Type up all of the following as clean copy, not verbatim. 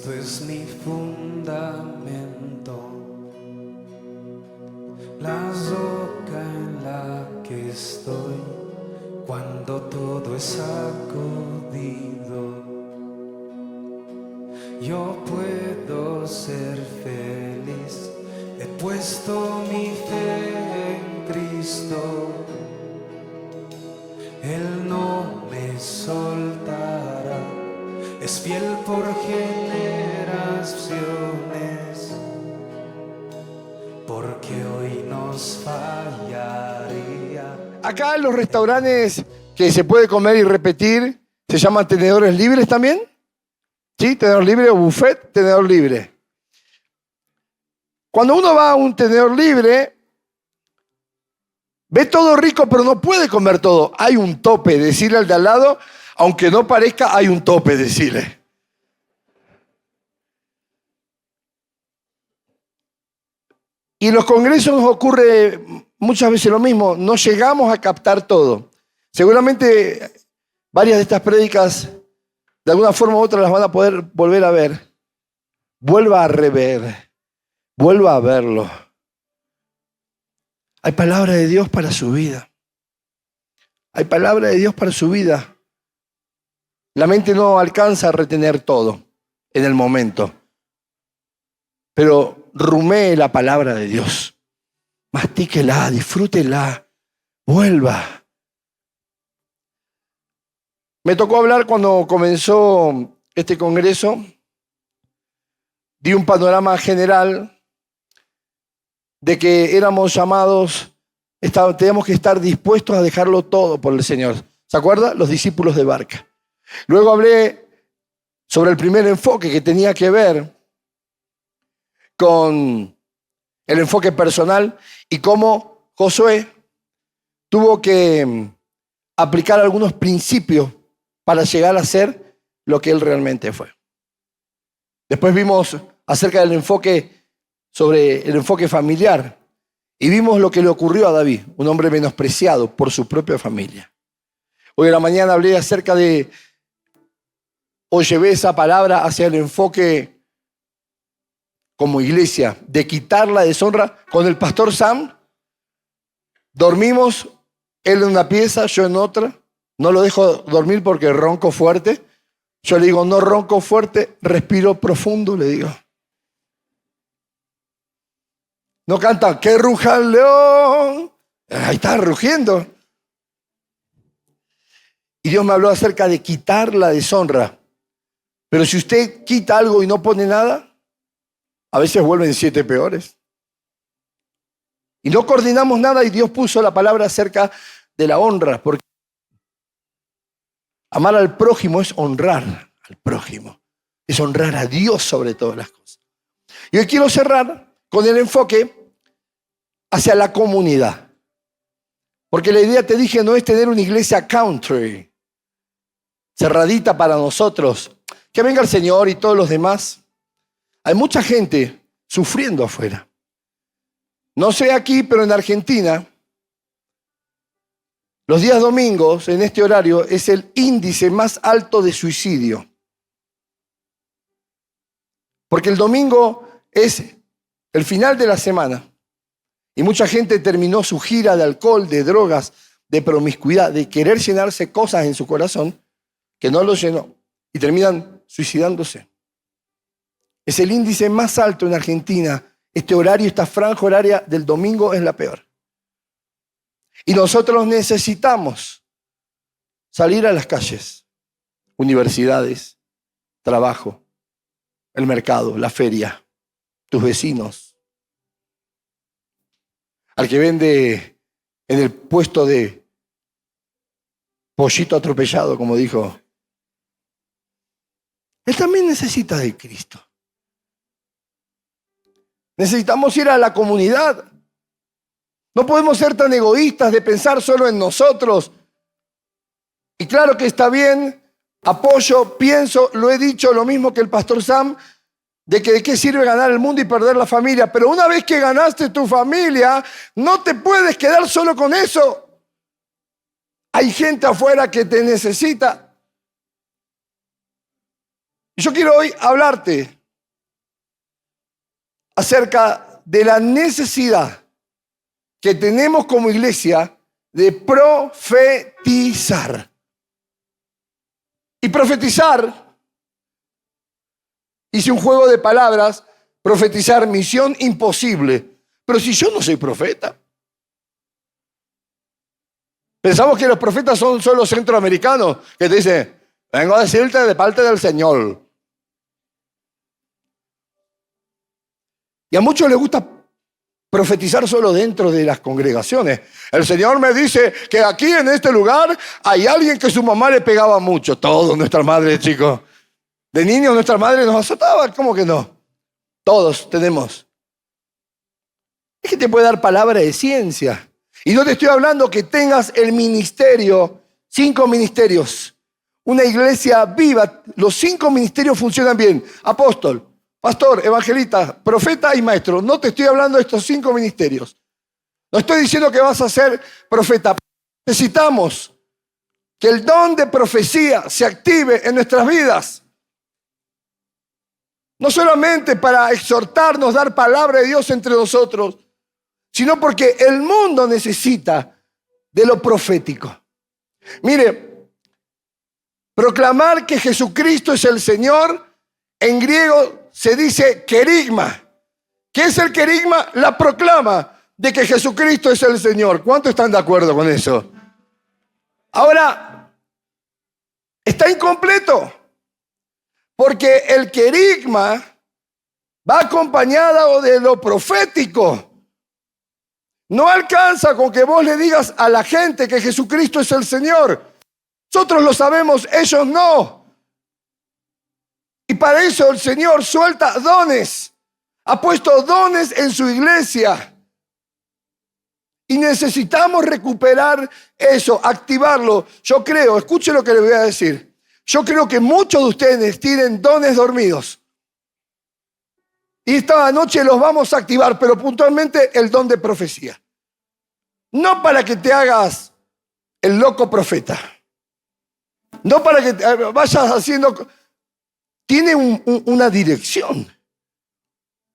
Cristo es mi fundamento, la roca en la que estoy cuando todo es sacudido. Yo puedo ser feliz, he puesto mi fe en Cristo, Él no me soltará, es fiel por generaciones, porque hoy nos fallaría. Acá en los restaurantes que se puede comer y repetir, ¿se llaman tenedores libres también? ¿Sí? Tenedor libre o buffet, tenedor libre. Cuando uno va a un tenedor libre, ve todo rico, pero no puede comer todo. Hay un tope, decirle al de al lado, aunque no parezca, hay un tope, decirle. Y en los congresos nos ocurre muchas veces lo mismo, no llegamos a captar todo. Seguramente varias de estas prédicas, de alguna forma u otra, las van a poder volver a ver. Vuelva a rever, vuelva a verlo. Hay palabra de Dios para su vida. Hay palabra de Dios para su vida. La mente no alcanza a retener todo en el momento, pero rumee la palabra de Dios. Mastíquela, disfrútela, vuelva. Me tocó hablar cuando comenzó este congreso. Di un panorama general de que éramos llamados, teníamos que estar dispuestos a dejarlo todo por el Señor. ¿Se acuerda? Los discípulos de barca. Luego hablé sobre el primer enfoque que tenía que ver con el enfoque personal y cómo Josué tuvo que aplicar algunos principios para llegar a ser lo que él realmente fue. Después vimos acerca del enfoque, sobre el enfoque familiar, y vimos lo que le ocurrió a David, un hombre menospreciado por su propia familia. Hoy en la mañana hablé acerca de, o llevé esa palabra hacia el enfoque como iglesia, de quitar la deshonra. Con el pastor Sam, dormimos, él en una pieza, yo en otra. No lo dejo dormir porque ronco fuerte. Yo le digo, no ronco fuerte, respiro profundo, le digo. No canta, que ruja el león. Ahí está rugiendo. Y Dios me habló acerca de quitar la deshonra. Pero si usted quita algo y no pone nada, a veces vuelven 7 peores. Y no coordinamos nada y Dios puso la palabra acerca de la honra, porque amar al prójimo es honrar al prójimo. Es honrar a Dios sobre todas las cosas. Y hoy quiero cerrar con el enfoque hacia la comunidad. Porque la idea, te dije, no es tener una iglesia country, cerradita para nosotros, que venga el Señor y todos los demás. Hay mucha gente sufriendo afuera. No sé aquí, pero en Argentina, los días domingos, en este horario, es el índice más alto de suicidio. Porque el domingo es el final de la semana. Y mucha gente terminó su gira de alcohol, de drogas, de promiscuidad, de querer llenarse cosas en su corazón que no lo llenó. Y terminan suicidándose. Es el índice más alto en Argentina. Este horario, esta franja horaria del domingo es la peor. Y nosotros necesitamos salir a las calles, universidades, trabajo, el mercado, la feria, tus vecinos, al que vende en el puesto de pollito atropellado, como dijo. Él también necesita de Cristo. Necesitamos ir a la comunidad. No podemos ser tan egoístas de pensar solo en nosotros. Y claro que está bien, apoyo, pienso, lo he dicho, lo mismo que el pastor Sam, de qué sirve ganar el mundo y perder la familia. Pero una vez que ganaste tu familia, no te puedes quedar solo con eso. Hay gente afuera que te necesita. Y yo quiero hoy hablarte acerca de la necesidad que tenemos como iglesia de profetizar. Y profetizar, hice un juego de palabras, profetizar, misión imposible. Pero si yo no soy profeta. Pensamos que los profetas son solo centroamericanos, que te dicen, vengo a decirte de parte del Señor. Y a muchos les gusta profetizar solo dentro de las congregaciones. El Señor me dice que aquí en este lugar hay alguien que su mamá le pegaba mucho. Todos, nuestra madre, chicos. De niños nuestra madre nos azotaba. ¿Cómo que no? Todos tenemos. Es que te puede dar palabra de ciencia. Y no te estoy hablando que tengas el ministerio, 5 ministerios. Una iglesia viva. Los 5 ministerios funcionan bien. Apóstol, pastor, evangelista, profeta y maestro. No te estoy hablando de estos 5 ministerios. No estoy diciendo que vas a ser profeta. Necesitamos que el don de profecía se active en nuestras vidas. No solamente para exhortarnos, dar palabra de Dios entre nosotros, sino porque el mundo necesita de lo profético. Mire, proclamar que Jesucristo es el Señor, en griego se dice querigma. ¿Qué es el querigma? La proclama de que Jesucristo es el Señor. ¿Cuántos están de acuerdo con eso? Ahora, está incompleto, porque el querigma va acompañado de lo profético. No alcanza con que vos le digas a la gente que Jesucristo es el Señor. Nosotros lo sabemos, ellos no. Y para eso el Señor suelta dones. Ha puesto dones en su iglesia. Y necesitamos recuperar eso, activarlo. Yo creo, escuche lo que le voy a decir. Yo creo que muchos de ustedes tienen dones dormidos. Y esta noche los vamos a activar, pero puntualmente el don de profecía. No para que te hagas el loco profeta. No para que vayas haciendo... Tiene una dirección.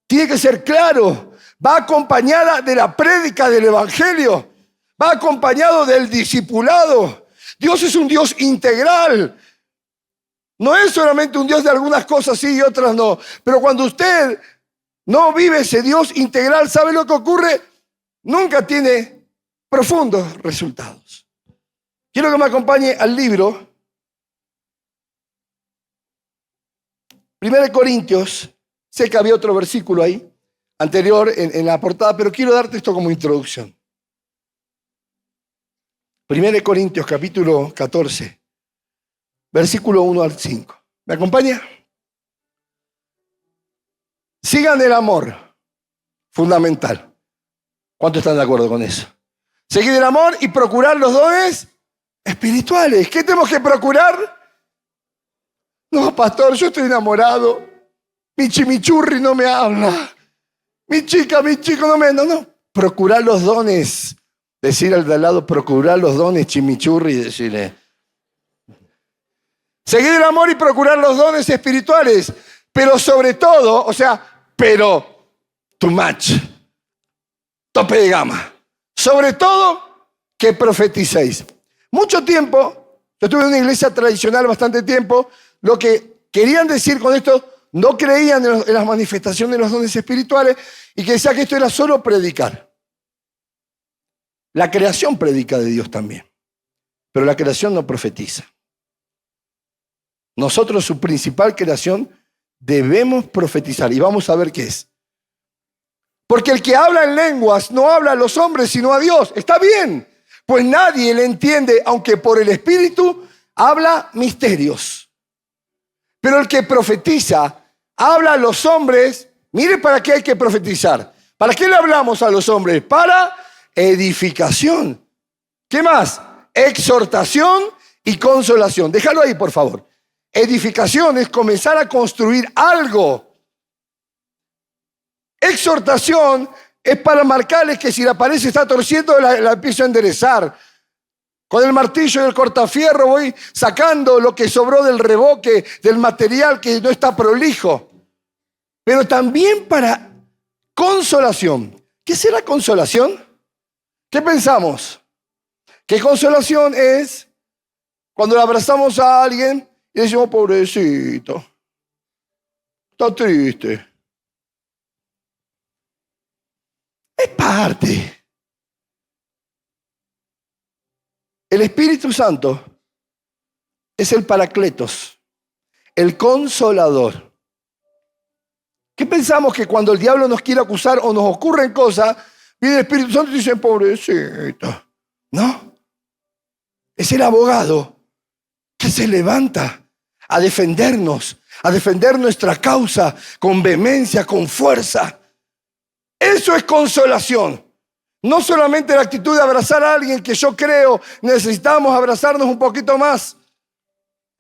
Tiene que ser claro. Va acompañada de la prédica del evangelio. Va acompañado del discipulado. Dios es un Dios integral. No es solamente un Dios de algunas cosas sí y otras no. Pero cuando usted no vive ese Dios integral, ¿sabe lo que ocurre? Nunca tiene profundos resultados. Quiero que me acompañe al libro 1 Corintios. Sé que había otro versículo ahí, anterior en la portada, pero quiero darte esto como introducción. 1 Corintios capítulo 14, versículo 1 al 5. ¿Me acompaña? Sigan el amor, fundamental. ¿Cuántos están de acuerdo con eso? Seguir el amor y procurar los dones espirituales. ¿Qué tenemos que procurar? No, pastor, yo estoy enamorado. Mi chimichurri no me habla. Mi chico no me... No. Procurar los dones. Decir al de al lado, procurar los dones, chimichurri, y decirle. Seguir el amor y procurar los dones espirituales. Pero sobre todo, pero too much. Tope de gama. Sobre todo, que profeticéis. Mucho tiempo, yo estuve en una iglesia tradicional bastante tiempo, lo que querían decir con esto, no creían en las manifestaciones de los dones espirituales y que decía que esto era solo predicar. La creación predica de Dios también, pero la creación no profetiza. Nosotros, su principal creación, debemos profetizar y vamos a ver qué es. Porque el que habla en lenguas no habla a los hombres sino a Dios. Está bien, pues nadie le entiende, aunque por el Espíritu habla misterios. Pero el que profetiza habla a los hombres. Mire para qué hay que profetizar. ¿Para qué le hablamos a los hombres? Para edificación. ¿Qué más? Exhortación y consolación. Déjalo ahí, por favor. Edificación es comenzar a construir algo. Exhortación es para marcarles que si la pared se está torciendo, la empiezo a enderezar. Con el martillo y el cortafierro voy sacando lo que sobró del revoque, del material que no está prolijo. Pero también para Consolación. ¿Qué será consolación? ¿Qué pensamos? Que consolación es cuando le abrazamos a alguien y decimos, pobrecito, está triste. Es parte. El Espíritu Santo es el Paracletos, el Consolador. ¿Qué pensamos? Que cuando el diablo nos quiere acusar o nos ocurren cosas, viene el Espíritu Santo y dice, pobrecito. No. Es el abogado que se levanta a defendernos, a defender nuestra causa con vehemencia, con fuerza. Eso es consolación. No solamente la actitud de abrazar a alguien, que yo creo necesitamos abrazarnos un poquito más,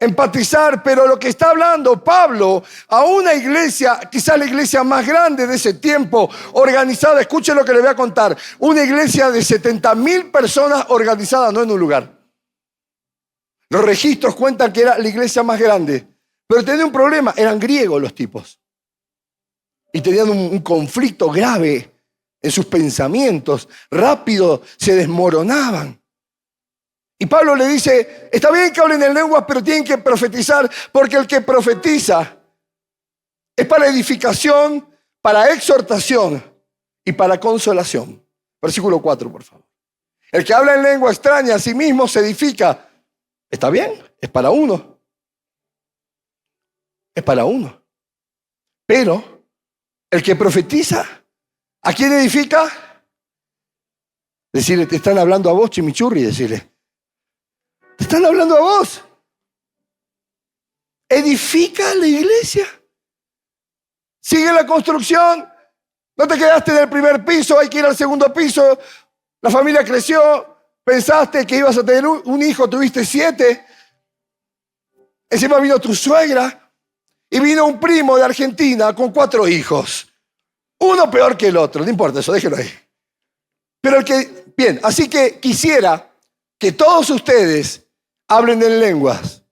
empatizar, pero lo que está hablando Pablo a una iglesia, quizás la iglesia más grande de ese tiempo, organizada, escuchen lo que le voy a contar, una iglesia de 70.000 personas organizada, no en un lugar. Los registros cuentan que era la iglesia más grande, pero tenía un problema, eran griegos los tipos. Y tenían un conflicto grave en sus pensamientos, rápido se desmoronaban. Y Pablo le dice, está bien que hablen en lenguas, pero tienen que profetizar, porque el que profetiza es para edificación, para exhortación y para consolación. Versículo 4, por favor. El que habla en lengua extraña a sí mismo se edifica. Está bien, es para uno. Es para uno. Pero el que profetiza, ¿a quién edifica? Decirle, te están hablando a vos, chimichurri, decirle. Te están hablando a vos. Edifica la iglesia. Sigue la construcción. No te quedaste en el primer piso, hay que ir al segundo piso. La familia creció. Pensaste que ibas a tener un hijo, tuviste 7. Encima vino tu suegra y vino un primo de Argentina con 4 hijos. Uno peor que el otro, no importa eso, déjelo ahí. Pero bien, así que quisiera que todos ustedes hablen en lenguas,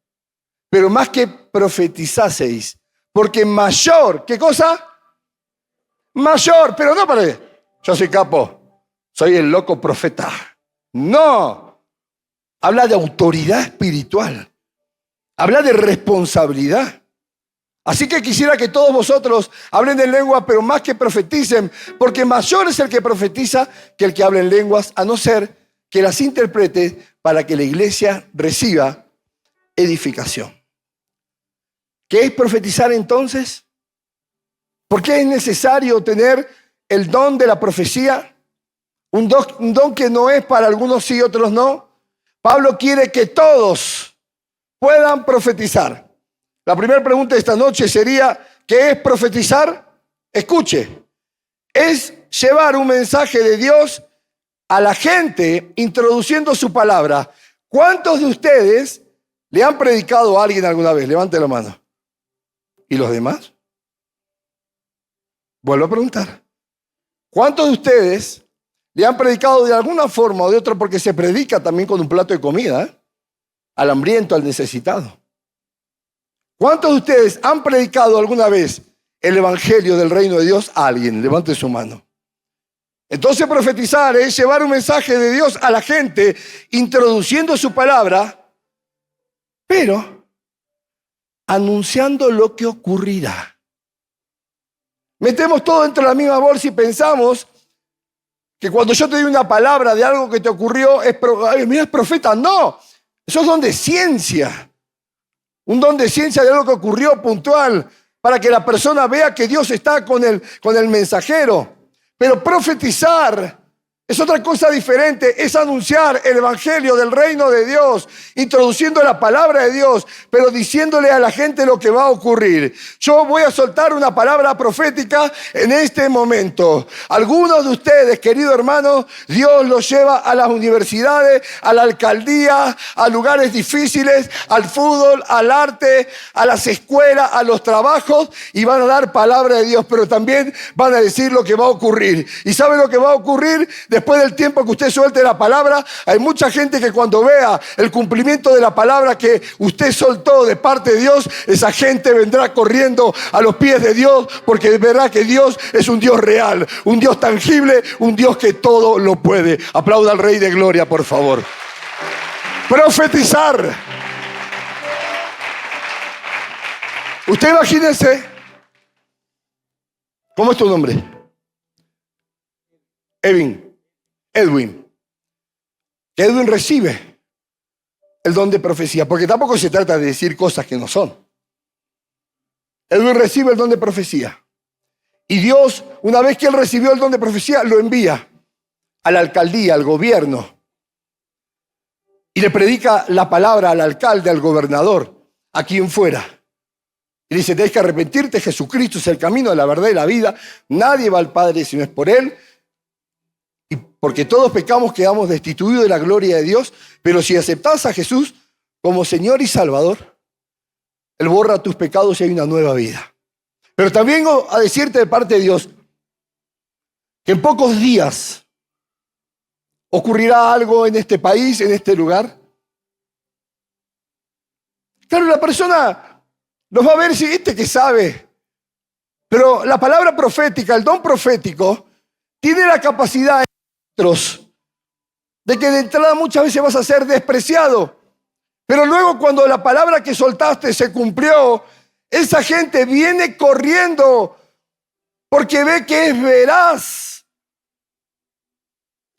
pero más que profetizaseis, porque mayor, ¿qué cosa? Mayor, pero no para yo soy capo, soy el loco profeta. No, habla de autoridad espiritual, habla de responsabilidad. Así que quisiera que todos vosotros hablen en lengua, pero más que profeticen, porque mayor es el que profetiza que el que habla en lenguas, a no ser que las interprete para que la iglesia reciba edificación. ¿Qué es profetizar entonces? ¿Por qué es necesario tener el don de la profecía? Un don que no es para algunos sí y otros no. Pablo quiere que todos puedan profetizar. La primera pregunta de esta noche sería, ¿qué es profetizar? Escuche, es llevar un mensaje de Dios a la gente introduciendo su palabra. ¿Cuántos de ustedes le han predicado a alguien alguna vez? Levante la mano. ¿Y los demás? Vuelvo a preguntar. ¿Cuántos de ustedes le han predicado de alguna forma o de otra? Porque se predica también con un plato de comida, al hambriento, al necesitado. ¿Cuántos de ustedes han predicado alguna vez el evangelio del reino de Dios a alguien? Levante su mano. Entonces profetizar es llevar un mensaje de Dios a la gente, introduciendo su palabra, pero anunciando lo que ocurrirá. Metemos todo dentro de la misma bolsa y pensamos que cuando yo te doy una palabra de algo que te ocurrió, mira, es profeta. No, eso es don de ciencia. Un don de ciencia de algo que ocurrió puntual, para que la persona vea que Dios está con el mensajero. Pero profetizar es otra cosa diferente, es anunciar el evangelio del reino de Dios, introduciendo la palabra de Dios, pero diciéndole a la gente lo que va a ocurrir. Yo voy a soltar una palabra profética en este momento. Algunos de ustedes, querido hermano, Dios los lleva a las universidades, a la alcaldía, a lugares difíciles, al fútbol, al arte, a las escuelas, a los trabajos, y van a dar palabra de Dios, pero también van a decir lo que va a ocurrir. ¿Y saben lo que va a ocurrir? Después del tiempo que usted suelte la palabra, hay mucha gente que cuando vea el cumplimiento de la palabra que usted soltó de parte de Dios, esa gente vendrá corriendo a los pies de Dios, porque verá que Dios es un Dios real, un Dios tangible, un Dios que todo lo puede. Aplauda al Rey de Gloria, por favor. Profetizar. Usted imagínese. ¿Cómo es tu nombre? Edwin. Edwin recibe el don de profecía, porque tampoco se trata de decir cosas que no son. Edwin recibe el don de profecía. Y Dios, una vez que él recibió el don de profecía, lo envía a la alcaldía, al gobierno. Y le predica la palabra al alcalde, al gobernador, a quien fuera. Y dice, tienes que arrepentirte, Jesucristo es el camino, la verdad y la vida. Nadie va al Padre si no es por Él. Y porque todos pecamos, quedamos destituidos de la gloria de Dios. Pero si aceptás a Jesús como Señor y Salvador, Él borra tus pecados y hay una nueva vida. Pero también vengo a decirte de parte de Dios que en pocos días ocurrirá algo en este país, en este lugar. Claro, la persona nos va a ver si este que sabe. Pero la palabra profética, el don profético, tiene la capacidad en nosotros de que de entrada muchas veces vas a ser despreciado. Pero luego cuando la palabra que soltaste se cumplió, esa gente viene corriendo porque ve que es veraz.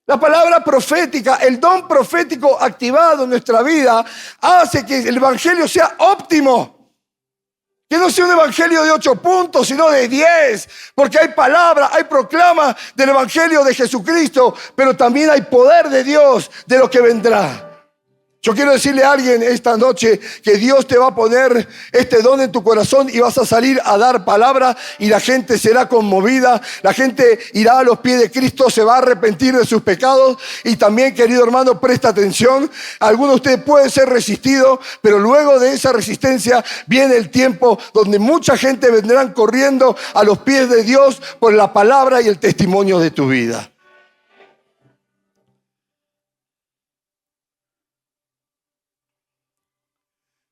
La palabra profética, el don profético activado en nuestra vida hace que el evangelio sea óptimo. Que no sea un evangelio de 8 puntos, sino de 10. Porque hay palabra, hay proclama del evangelio de Jesucristo, pero también hay poder de Dios de lo que vendrá. Yo quiero decirle a alguien esta noche que Dios te va a poner este don en tu corazón y vas a salir a dar palabra y la gente será conmovida, la gente irá a los pies de Cristo, se va a arrepentir de sus pecados. Y también, querido hermano, presta atención, algunos de ustedes pueden ser resistidos, pero luego de esa resistencia viene el tiempo donde mucha gente vendrán corriendo a los pies de Dios por la palabra y el testimonio de tu vida.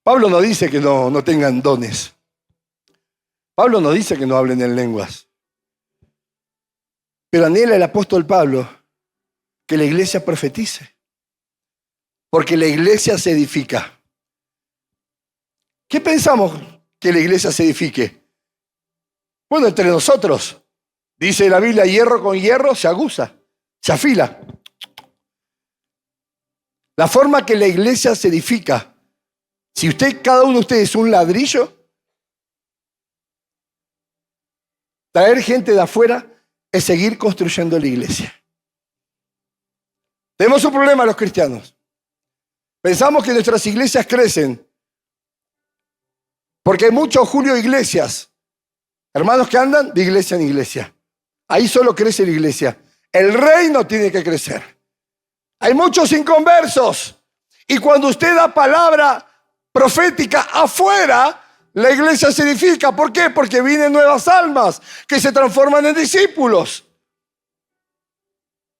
Pablo no dice que no tengan dones. Pablo no dice que no hablen en lenguas. Pero anhela el apóstol Pablo que la iglesia profetice. Porque la iglesia se edifica. ¿Qué pensamos que la iglesia se edifique? Bueno, entre nosotros. Dice la Biblia, hierro con hierro se aguza, se afila. La forma que la iglesia se edifica. Si cada uno de ustedes es un ladrillo, traer gente de afuera es seguir construyendo la iglesia. Tenemos un problema los cristianos. Pensamos que nuestras iglesias crecen porque hay muchos Julio Iglesias, hermanos que andan de iglesia en iglesia. Ahí solo crece la iglesia. El reino tiene que crecer. Hay muchos inconversos y cuando usted da palabra profética afuera, la iglesia se edifica. ¿Por qué? Porque vienen nuevas almas que se transforman en discípulos.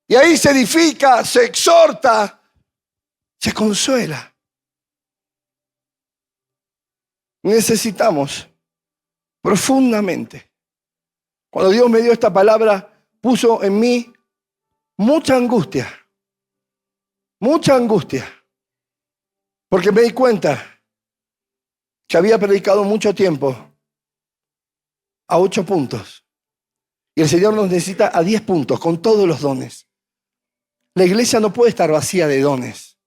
Y ahí se edifica, se exhorta, se consuela. Necesitamos profundamente. Cuando Dios me dio esta palabra, puso en mí mucha angustia. Mucha angustia. Porque me di cuenta que había predicado mucho tiempo a 8 puntos. Y el Señor nos necesita a 10 puntos, con todos los dones. La iglesia no puede estar vacía de dones.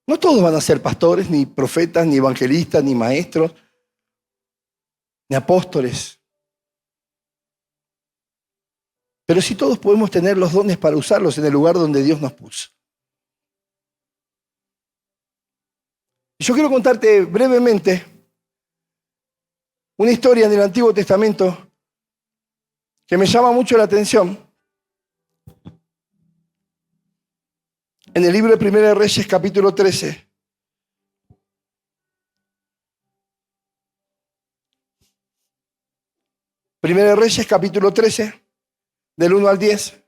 No todos van a ser pastores, ni profetas, ni evangelistas, ni maestros, ni apóstoles. Pero sí todos podemos tener los dones para usarlos en el lugar donde Dios nos puso. Yo quiero contarte brevemente una historia en el Antiguo Testamento que me llama mucho la atención. En el libro de Primera de Reyes, capítulo 13. Primera de Reyes, capítulo 13, del 1 al 10.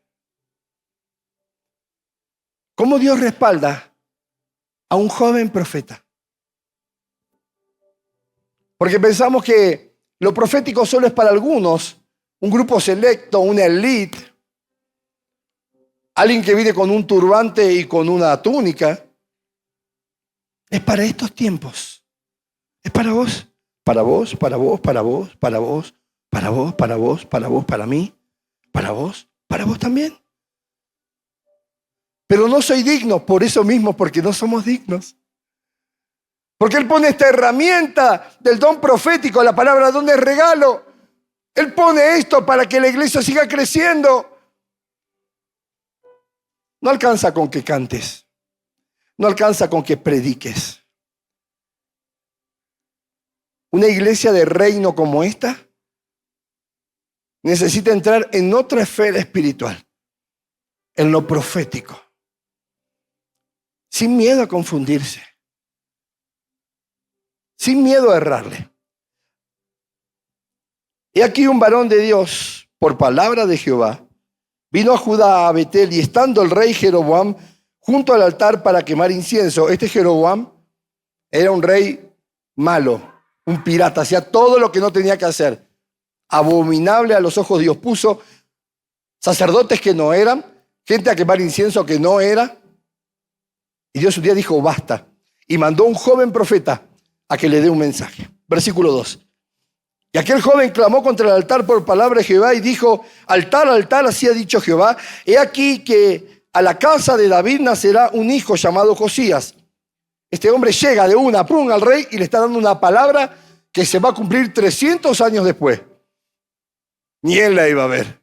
¿Cómo Dios respalda a un joven profeta? Porque pensamos que lo profético solo es para algunos, un grupo selecto, una élite, alguien que vive con un turbante y con una túnica. Es para estos tiempos. Es para vos, para vos, para vos, para vos, para vos, para vos, para vos, para vos, para mí, para vos también. Pero no soy digno por eso mismo, porque no somos dignos. Porque Él pone esta herramienta del don profético, la palabra don es regalo. Él pone esto para que la iglesia siga creciendo. No alcanza con que cantes. No alcanza con que prediques. Una iglesia de reino como esta necesita entrar en otra esfera espiritual, en lo profético, sin miedo a confundirse, sin miedo a errarle. He aquí un varón de Dios, por palabra de Jehová, vino a Judá, a Betel, y estando el rey Jeroboam junto al altar para quemar incienso. Este Jeroboam era un rey malo, un pirata, hacía todo lo que no tenía que hacer. Abominable a los ojos de Dios. Puso sacerdotes que no eran, gente a quemar incienso que no era. Y Dios un día dijo, basta. Y mandó un joven profeta a que le dé un mensaje. Versículo 2. Y aquel joven clamó contra el altar por palabra de Jehová y dijo, altar, altar, así ha dicho Jehová, he aquí que a la casa de David nacerá un hijo llamado Josías. Este hombre llega de una, pum, al rey y le está dando una palabra que se va a cumplir 300 años después. Ni él la iba a ver.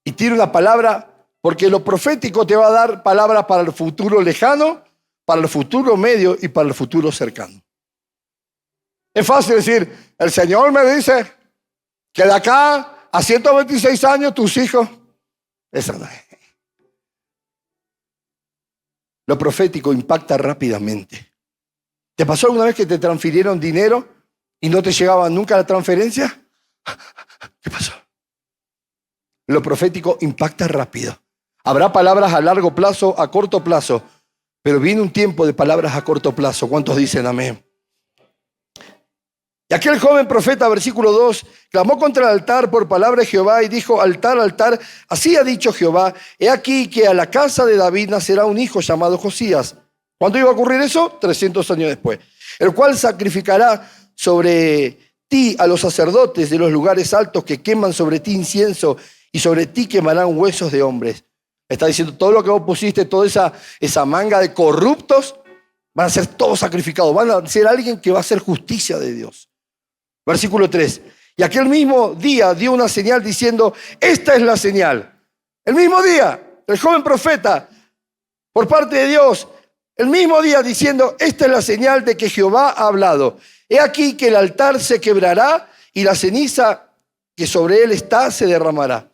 Y tiene una palabra, porque lo profético te va a dar palabras para el futuro lejano, para el futuro medio y para el futuro cercano. Es fácil decir, el Señor me dice que de acá a 126 años tus hijos. Eso no es. Lo profético impacta rápidamente. ¿Te pasó alguna vez que te transfirieron dinero y no te llegaba nunca la transferencia? ¿Qué pasó? Lo profético impacta rápido. Habrá palabras a largo plazo, a corto plazo, pero viene un tiempo de palabras a corto plazo. ¿Cuántos dicen amén? Y aquel joven profeta, versículo 2, clamó contra el altar por palabra de Jehová y dijo, altar, altar, así ha dicho Jehová, he aquí que a la casa de David nacerá un hijo llamado Josías. ¿Cuándo iba a ocurrir eso? 300 años después. El cual sacrificará sobre ti a los sacerdotes de los lugares altos que queman sobre ti incienso y sobre ti quemarán huesos de hombres. Está diciendo, todo lo que vos pusiste, toda esa manga de corruptos, van a ser todos sacrificados, van a ser alguien que va a hacer justicia de Dios. Versículo 3. Y aquel mismo día dio una señal diciendo, esta es la señal. El mismo día, el joven profeta, por parte de Dios, el mismo día diciendo, esta es la señal de que Jehová ha hablado. He aquí que el altar se quebrará y la ceniza que sobre él está se derramará.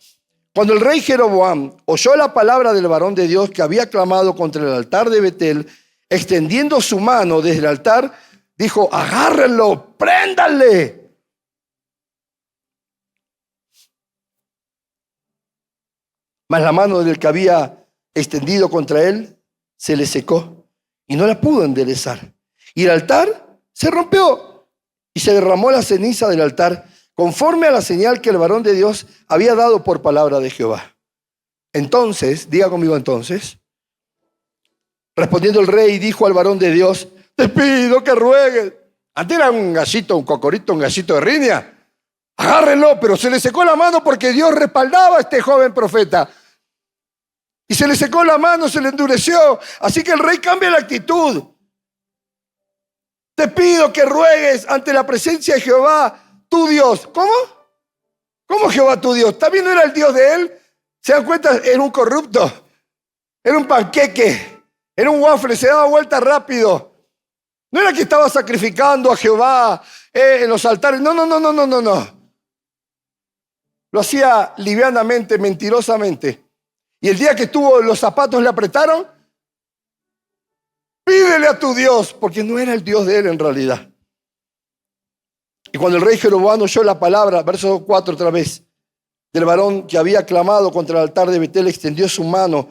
Cuando el rey Jeroboam oyó la palabra del varón de Dios que había clamado contra el altar de Betel, extendiendo su mano desde el altar, dijo, agárrenlo, préndanle. Mas la mano del que había extendido contra él se le secó y no la pudo enderezar. Y el altar se rompió y se derramó la ceniza del altar conforme a la señal que el varón de Dios había dado por palabra de Jehová. Entonces, diga conmigo entonces, respondiendo el rey dijo al varón de Dios, te pido que ruegues. Antes era un gallito, un cocorito, un gallito de riña. Agárrenlo, pero se le secó la mano porque Dios respaldaba a este joven profeta. Y se le secó la mano, se le endureció. Así que el rey cambia la actitud. Te pido que ruegues ante la presencia de Jehová, tu Dios. ¿Cómo? ¿Cómo Jehová tu Dios? ¿También no era el Dios de él? ¿Se dan cuenta? Era un corrupto. Era un panqueque. Era un waffle, se daba vuelta rápido. No era que estaba sacrificando a Jehová en los altares. No. Lo hacía livianamente, mentirosamente. Y el día que los zapatos le apretaron, pídele a tu Dios, porque no era el Dios de él en realidad. Y cuando el rey Jeroboam oyó la palabra, verso 4 otra vez, del varón que había clamado contra el altar de Betel, extendió su mano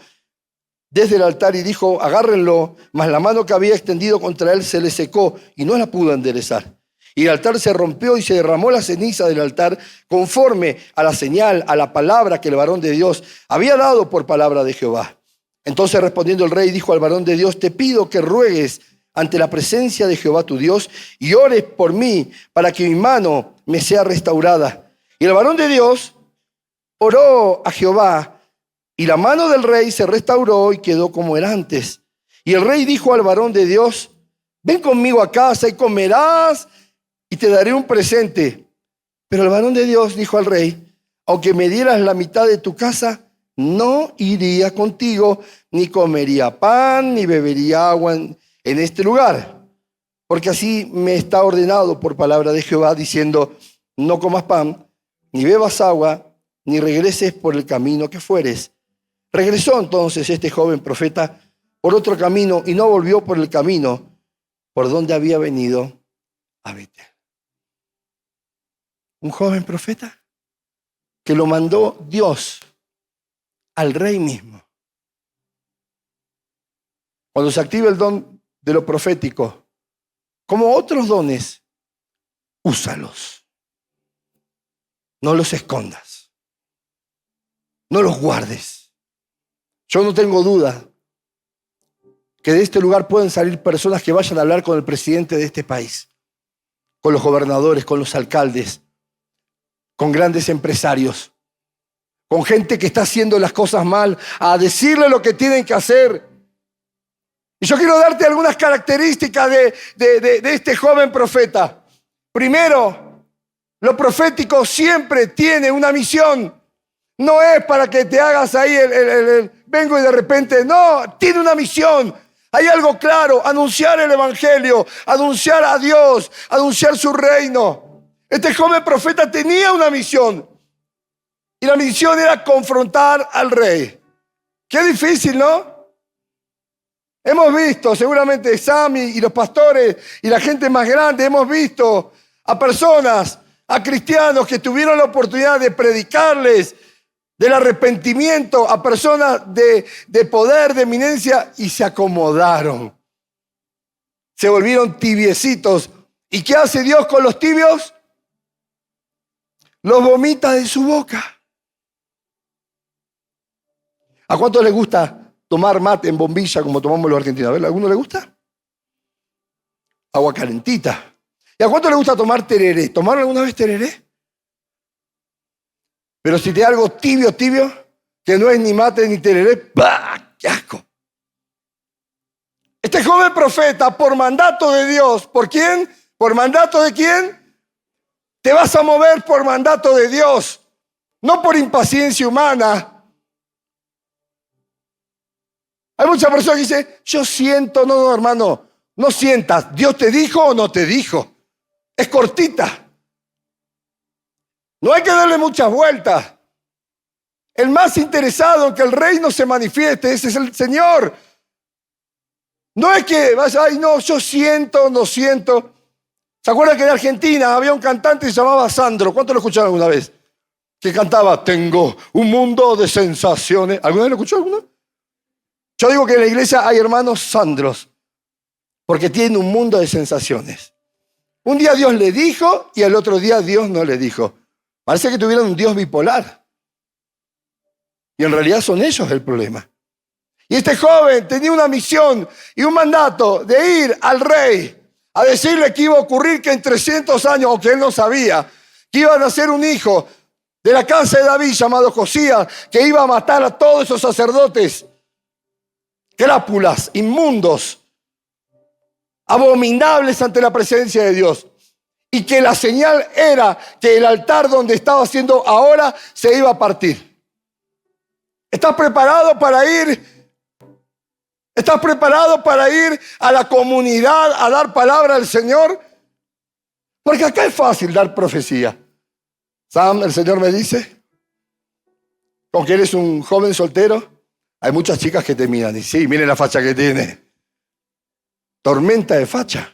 desde el altar y dijo, agárrenlo, mas la mano que había extendido contra él se le secó y no la pudo enderezar. Y el altar se rompió y se derramó la ceniza del altar conforme a la señal, a la palabra que el varón de Dios había dado por palabra de Jehová. Entonces respondiendo el rey dijo al varón de Dios, te pido que ruegues ante la presencia de Jehová tu Dios y ores por mí para que mi mano me sea restaurada. Y el varón de Dios oró a Jehová y la mano del rey se restauró y quedó como era antes. Y el rey dijo al varón de Dios, ven conmigo a casa y comerás y te daré un presente. Pero el varón de Dios dijo al rey, aunque me dieras la mitad de tu casa, no iría contigo, ni comería pan, ni bebería agua en este lugar. Porque así me está ordenado por palabra de Jehová, diciendo, no comas pan, ni bebas agua, ni regreses por el camino que fueres. Regresó entonces este joven profeta por otro camino y no volvió por el camino por donde había venido a Betel. Un joven profeta que lo mandó Dios al rey mismo. Cuando se activa el don de lo profético, como otros dones, úsalos. No los escondas. No los guardes. Yo no tengo duda que de este lugar pueden salir personas que vayan a hablar con el presidente de este país, con los gobernadores, con los alcaldes, con grandes empresarios, con gente que está haciendo las cosas mal, a decirle lo que tienen que hacer. Y yo quiero darte algunas características de este joven profeta. Primero, lo profético siempre tiene una misión. No es para que te hagas ahí vengo y de repente, no, tiene una misión. Hay algo claro, anunciar el evangelio, anunciar a Dios, anunciar su reino. Este joven profeta tenía una misión y la misión era confrontar al rey. Qué difícil, ¿no? Hemos visto, seguramente Sammy y los pastores y la gente más grande, hemos visto a personas, a cristianos que tuvieron la oportunidad de predicarles del arrepentimiento a personas de poder, de eminencia y se acomodaron. Se volvieron tibiecitos. ¿Y qué hace Dios con los tibios? Los vomita de su boca. ¿A cuántos les gusta tomar mate en bombilla como tomamos los argentinos? ¿A alguno le gusta? Agua calentita. ¿Y a cuánto le gusta tomar tereré? ¿Tomaron alguna vez tereré? Pero si te da algo tibio, que no es ni mate ni tereré, ¡bah! ¡Qué asco! Este joven profeta, por mandato de Dios, ¿por quién? ¿Por mandato de quién? Te vas a mover por mandato de Dios, no por impaciencia humana. Hay muchas personas que dicen, yo siento, no, hermano, no sientas. ¿Dios te dijo o no te dijo? Es cortita. No hay que darle muchas vueltas. El más interesado en que el reino se manifieste, ese es el Señor. No es que vas, ay no, yo siento, no siento. ¿Se acuerdan que en Argentina había un cantante que se llamaba Sandro? ¿Cuántos lo escucharon alguna vez? Que cantaba, tengo un mundo de sensaciones. ¿Alguna vez lo escuchó alguno? Yo digo que en la iglesia hay hermanos Sandros, porque tienen un mundo de sensaciones. Un día Dios le dijo y el otro día Dios no le dijo. Parece que tuvieron un Dios bipolar. Y en realidad son ellos el problema. Y este joven tenía una misión y un mandato de ir al rey a decirle que iba a ocurrir que en 300 años, o que él no sabía, que iba a nacer un hijo de la casa de David llamado Josías, que iba a matar a todos esos sacerdotes crápulas, inmundos, abominables ante la presencia de Dios. Y que la señal era que el altar donde estaba haciendo ahora se iba a partir. ¿Estás preparado para ir? ¿Estás preparado para ir a la comunidad a dar palabra al Señor? Porque acá es fácil dar profecía. Sam, el Señor me dice, aunque eres un joven soltero, hay muchas chicas que te miran y sí, miren la facha que tiene. Tormenta de facha.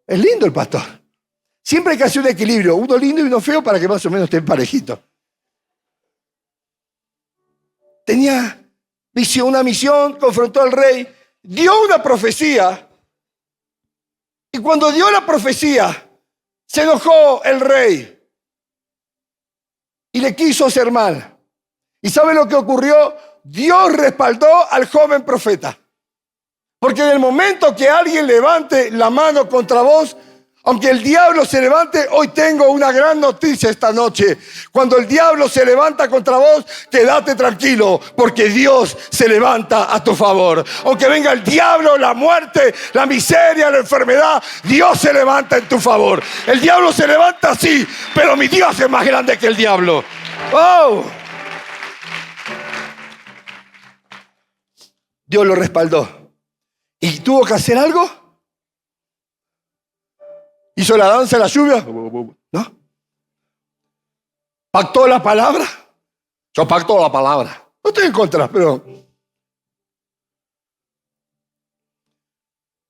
Es lindo el pastor. Siempre hay que hacer un equilibrio, uno lindo y uno feo para que más o menos estén parejitos. Tenía una misión, confrontó al rey, dio una profecía. Y cuando dio la profecía, se enojó el rey y le quiso hacer mal. ¿Y sabe lo que ocurrió? Dios respaldó al joven profeta. Porque en el momento que alguien levante la mano contra vos, aunque el diablo se levante, hoy tengo una gran noticia esta noche. Cuando el diablo se levanta contra vos, quédate tranquilo, porque Dios se levanta a tu favor. Aunque venga el diablo, la muerte, la miseria, la enfermedad, Dios se levanta en tu favor. El diablo se levanta, sí, pero mi Dios es más grande que el diablo. ¡Oh! Dios lo respaldó. ¿Y tuvo que hacer algo? ¿Hizo la danza de la lluvia? ¿No? ¿Pactó la palabra? Yo pacto la palabra. No estoy en contra, pero...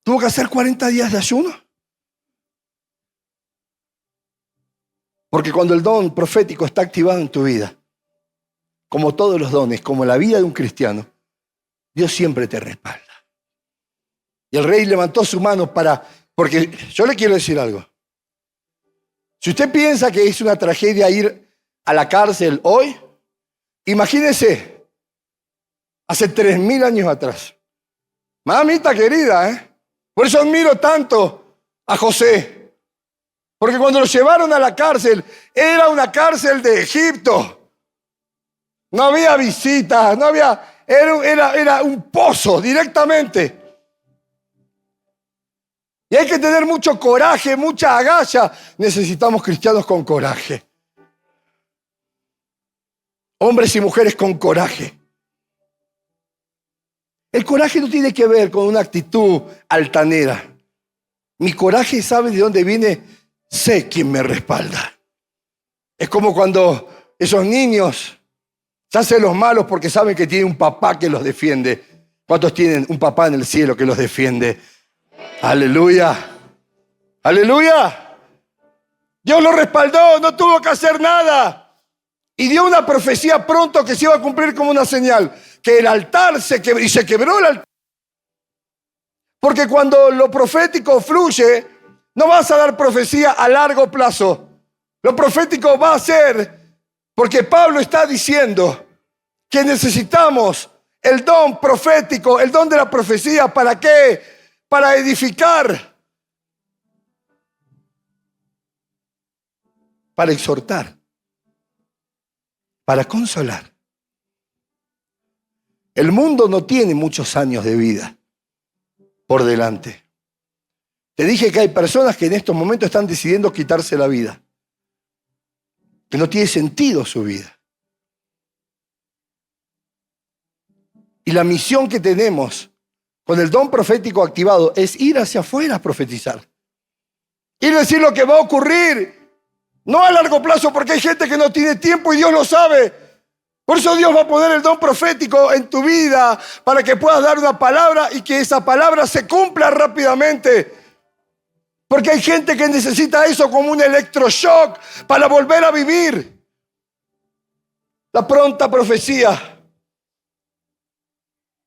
¿Tuvo que hacer 40 días de ayuno? Porque cuando el don profético está activado en tu vida, como todos los dones, como la vida de un cristiano, Dios siempre te respalda. Y el rey levantó su mano porque yo le quiero decir algo. Si usted piensa que es una tragedia ir a la cárcel hoy, imagínese hace 3000 años atrás. Mamita querida, Por eso admiro tanto a José. Porque cuando lo llevaron a la cárcel, era una cárcel de Egipto. No había visitas, no había... Era un pozo directamente. Y hay que tener mucho coraje, mucha agallas. Necesitamos cristianos con coraje. Hombres y mujeres con coraje. El coraje no tiene que ver con una actitud altanera. Mi coraje, ¿sabe de dónde viene? Sé quién me respalda. Es como cuando esos niños se hacen los malos porque saben que tienen un papá que los defiende. ¿Cuántos tienen un papá en el cielo que los defiende? Aleluya, aleluya. Dios lo respaldó, no tuvo que hacer nada. Y dio una profecía pronto que se iba a cumplir como una señal. Que el altar se quebró, y se quebró el altar. Porque cuando lo profético fluye, no vas a dar profecía a largo plazo. Lo profético va a ser, porque Pablo está diciendo que necesitamos el don profético, el don de la profecía. ¿Para qué? Para edificar, para exhortar, para consolar. El mundo no tiene muchos años de vida por delante. Te dije que hay personas que en estos momentos están decidiendo quitarse la vida, que no tiene sentido su vida. Y la misión que tenemos con el don profético activado es ir hacia afuera a profetizar. Ir a decir lo que va a ocurrir. No a largo plazo, porque hay gente que no tiene tiempo y Dios lo sabe. Por eso Dios va a poner el don profético en tu vida para que puedas dar una palabra y que esa palabra se cumpla rápidamente. Porque hay gente que necesita eso como un electroshock para volver a vivir. La pronta profecía.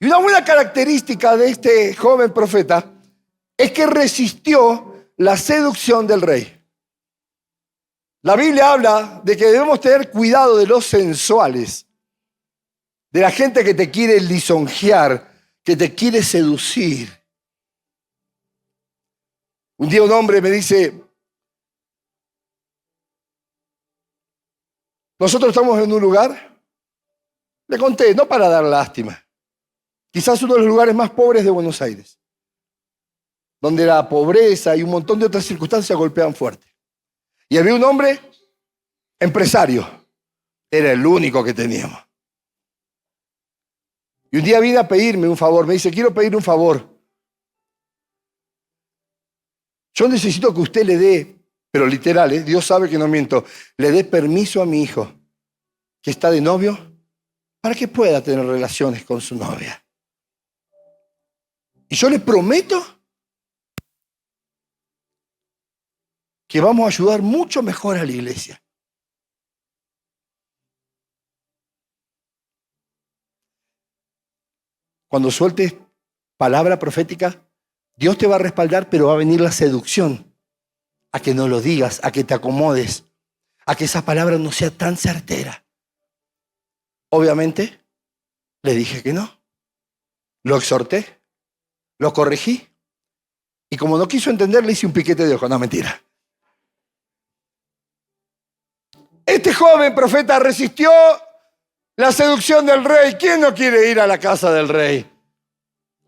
Y una buena característica de este joven profeta es que resistió la seducción del rey. La Biblia habla de que debemos tener cuidado de los sensuales, de la gente que te quiere lisonjear, que te quiere seducir. Un día un hombre me dice, nosotros estamos en un lugar, le conté, no para dar lástima, quizás uno de los lugares más pobres de Buenos Aires, donde la pobreza y un montón de otras circunstancias golpean fuerte. Y había un hombre empresario, era el único que teníamos. Y un día vine a pedirme un favor, me dice, quiero pedir un favor. Yo necesito que usted le dé, pero literal, Dios sabe que no miento, le dé permiso a mi hijo, que está de novio, para que pueda tener relaciones con su novia. Y yo le prometo que vamos a ayudar mucho mejor a la iglesia. cuando sueltes palabra profética, Dios te va a respaldar, pero va a venir la seducción a que no lo digas, a que te acomodes, a que esa palabra no sea tan certera. Obviamente, le dije que no. Lo exhorté, lo corregí, y como no quiso entender, le hice un piquete de ojo. No, mentira. Este joven profeta resistió la seducción del rey. ¿Quién no quiere ir a la casa del rey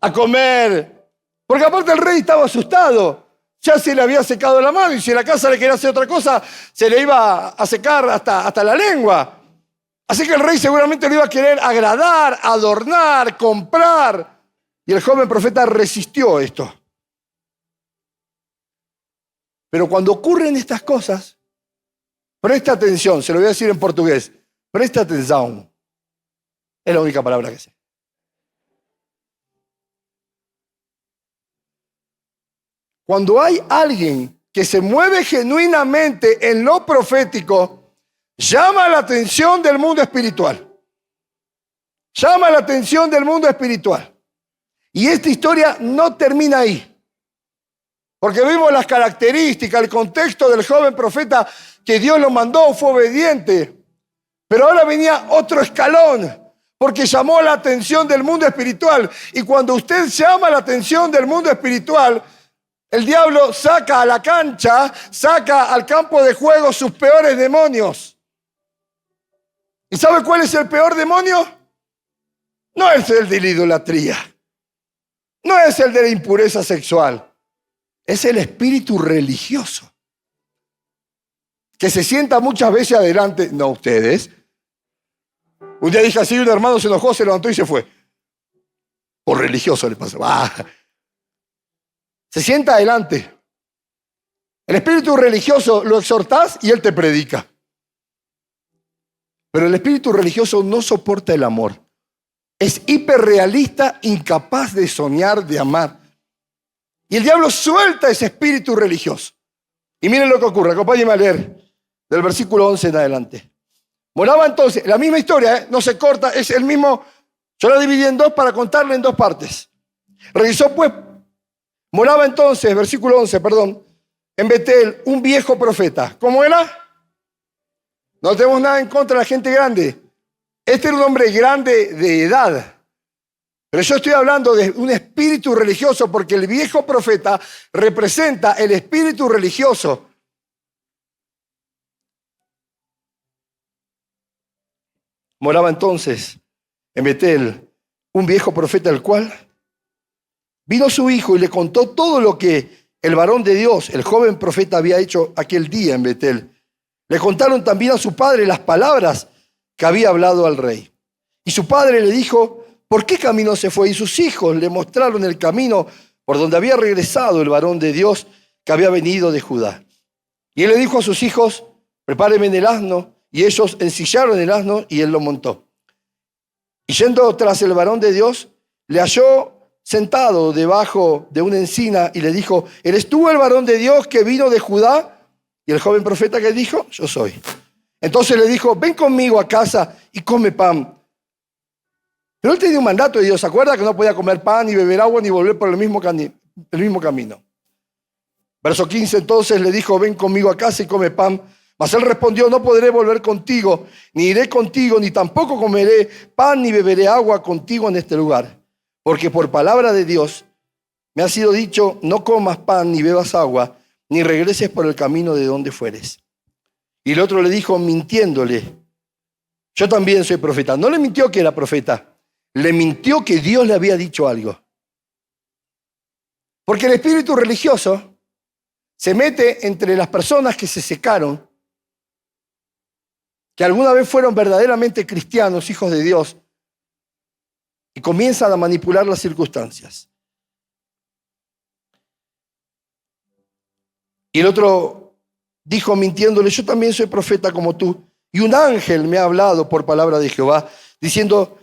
a comer? Porque aparte el rey estaba asustado. Ya se le había secado la mano y si en la casa le quería hacer otra cosa, se le iba a secar hasta la lengua. Así que el rey seguramente lo iba a querer agradar, adornar, comprar. Y el joven profeta resistió esto. Pero cuando ocurren estas cosas, presta atención, se lo voy a decir en portugués, presta atención. Es la única palabra que sé. Cuando hay alguien que se mueve genuinamente en lo profético, llama la atención del mundo espiritual. Llama la atención del mundo espiritual. Y esta historia no termina ahí. Porque vimos las características, el contexto del joven profeta que Dios lo mandó, fue obediente. Pero ahora venía otro escalón, porque llamó la atención del mundo espiritual. Y cuando usted llama la atención del mundo espiritual, el diablo saca a la cancha, saca al campo de juego sus peores demonios. ¿Y sabe cuál es el peor demonio? No es el de la idolatría, no es el de la impureza sexual. Es el espíritu religioso, que se sienta muchas veces adelante, no ustedes. Un día dije así, un hermano se enojó, se levantó y se fue. Por religioso le pasó. Se sienta adelante. El espíritu religioso lo exhortás y él te predica. Pero el espíritu religioso no soporta el amor. Es hiperrealista, incapaz de soñar, de amar. Y el diablo suelta ese espíritu religioso. Y miren lo que ocurre, acompáñenme a leer del versículo 11 en adelante. Moraba entonces, la misma historia, no se corta, es el mismo. Yo la dividí en dos para contarle en dos partes. Regresó pues, moraba entonces, versículo 11, perdón, en Betel, un viejo profeta. ¿Cómo era? No tenemos nada en contra de la gente grande. Este era un hombre grande de edad. Pero yo estoy hablando de un espíritu religioso porque el viejo profeta representa el espíritu religioso. Moraba entonces en Betel un viejo profeta, el cual vino su hijo y le contó todo lo que el varón de Dios, el joven profeta, había hecho aquel día en Betel. Le contaron también a su padre las palabras que había hablado al rey. Y su padre le dijo: ¿por qué camino se fue? Y sus hijos le mostraron el camino por donde había regresado el varón de Dios que había venido de Judá. Y él le dijo a sus hijos: prepárenme en el asno. Y ellos ensillaron el asno y él lo montó. Y yendo tras el varón de Dios, le halló sentado debajo de una encina y le dijo: ¿eres tú el varón de Dios que vino de Judá? Y el joven profeta que dijo: yo soy. Entonces le dijo: ven conmigo a casa y come pan. Pero él tenía un mandato de Dios. ¿Se acuerda que no podía comer pan, ni beber agua, ni volver por el mismo camino? Verso 15, entonces le dijo: ven conmigo a casa y come pan. Mas él respondió: no podré volver contigo, ni iré contigo, ni tampoco comeré pan, ni beberé agua contigo en este lugar. Porque por palabra de Dios me ha sido dicho: no comas pan, ni bebas agua, ni regreses por el camino de donde fueres. Y el otro le dijo, mintiéndole: yo también soy profeta. No le mintió que era profeta. Le mintió que Dios le había dicho algo. Porque el espíritu religioso se mete entre las personas que se secaron, que alguna vez fueron verdaderamente cristianos, hijos de Dios, y comienzan a manipular las circunstancias. Y el otro dijo mintiéndole: yo también soy profeta como tú. Y un ángel me ha hablado por palabra de Jehová, diciendo: